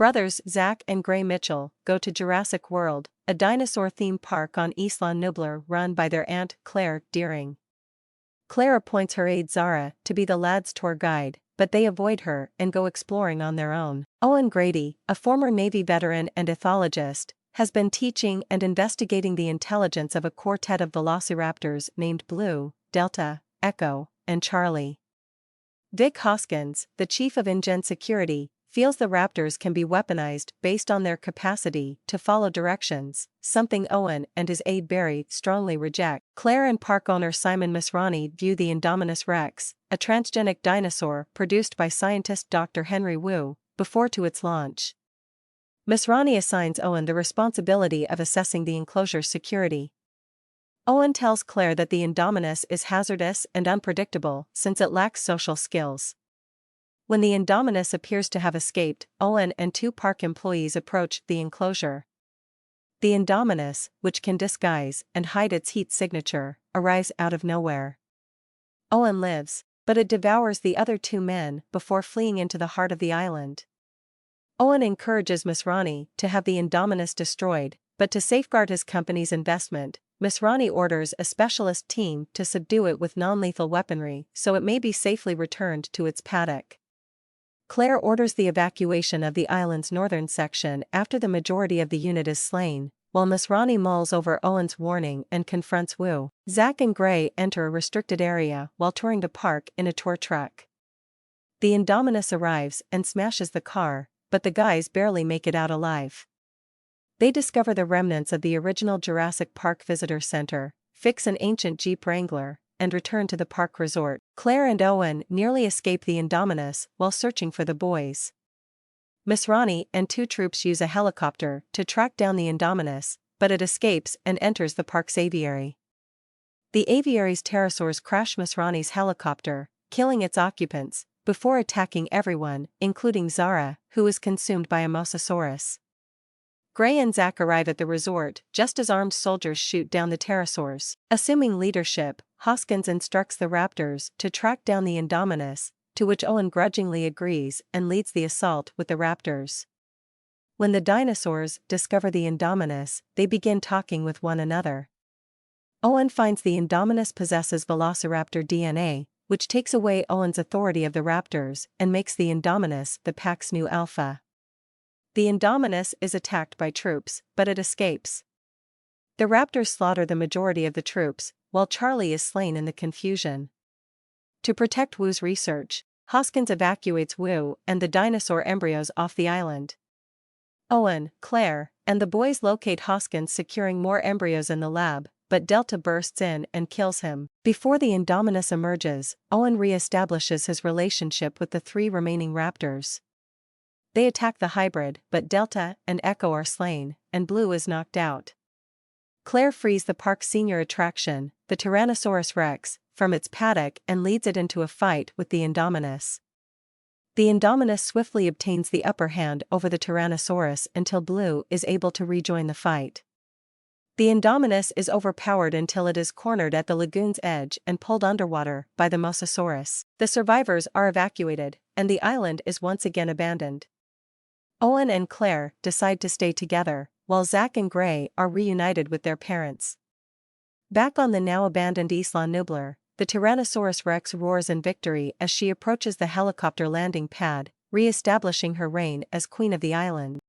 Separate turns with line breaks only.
Brothers Zach and Gray Mitchell go to Jurassic World, a dinosaur-themed park on Isla Nublar run by their aunt, Claire Deering. Claire appoints her aide Zara to be the lads' tour guide, but they avoid her and go exploring on their own. Owen Grady, a former Navy veteran and ethologist, has been teaching and investigating the intelligence of a quartet of velociraptors named Blue, Delta, Echo, and Charlie. Vic Hoskins, the chief of InGen security, feels the raptors can be weaponized based on their capacity to follow directions, something Owen and his aide Barry strongly reject. Claire and park owner Simon Misrani view the Indominus Rex, a transgenic dinosaur produced by scientist Dr. Henry Wu, before to its launch. Misrani assigns Owen the responsibility of assessing the enclosure's security. Owen tells Claire that the Indominus is hazardous and unpredictable since it lacks social skills. When the Indominus appears to have escaped, Owen and two park employees approach the enclosure. The Indominus, which can disguise and hide its heat signature, arrives out of nowhere. Owen lives, but it devours the other two men before fleeing into the heart of the island. Owen encourages Misrani to have the Indominus destroyed, but to safeguard his company's investment, Misrani orders a specialist team to subdue it with non-lethal weaponry so it may be safely returned to its paddock. Claire orders the evacuation of the island's northern section after the majority of the unit is slain, while Misrani mulls over Owen's warning and confronts Wu. Zach and Gray enter a restricted area while touring the park in a tour truck. The Indominus arrives and smashes the car, but the guys barely make it out alive. They discover the remnants of the original Jurassic Park Visitor Center, fix an ancient Jeep Wrangler, and return to the park resort. Claire and Owen nearly escape the Indominus while searching for the boys. Misrani and two troops use a helicopter to track down the Indominus, but it escapes and enters the park's aviary. The aviary's pterosaurs crash Misrani's helicopter, killing its occupants, before attacking everyone, including Zara, who is consumed by a mosasaurus. Gray and Zach arrive at the resort just as armed soldiers shoot down the pterosaurs. Assuming leadership, Hoskins instructs the raptors to track down the Indominus, to which Owen grudgingly agrees and leads the assault with the raptors. When the dinosaurs discover the Indominus, they begin talking with one another. Owen finds the Indominus possesses velociraptor DNA, which takes away Owen's authority of the raptors and makes the Indominus the pack's new alpha. The Indominus is attacked by troops, but it escapes. The raptors slaughter the majority of the troops, while Charlie is slain in the confusion. To protect Wu's research, Hoskins evacuates Wu and the dinosaur embryos off the island. Owen, Claire, and the boys locate Hoskins securing more embryos in the lab, but Delta bursts in and kills him. Before the Indominus emerges, Owen re-establishes his relationship with the three remaining raptors. They attack the hybrid, but Delta and Echo are slain, and Blue is knocked out. Claire frees the park's senior attraction, the Tyrannosaurus Rex, from its paddock and leads it into a fight with the Indominus. The Indominus swiftly obtains the upper hand over the Tyrannosaurus until Blue is able to rejoin the fight. The Indominus is overpowered until it is cornered at the lagoon's edge and pulled underwater by the Mosasaurus. The survivors are evacuated, and the island is once again abandoned. Owen and Claire decide to stay together, while Zach and Gray are reunited with their parents. Back on the now abandoned Isla Nublar, the Tyrannosaurus Rex roars in victory as she approaches the helicopter landing pad, re-establishing her reign as queen of the island.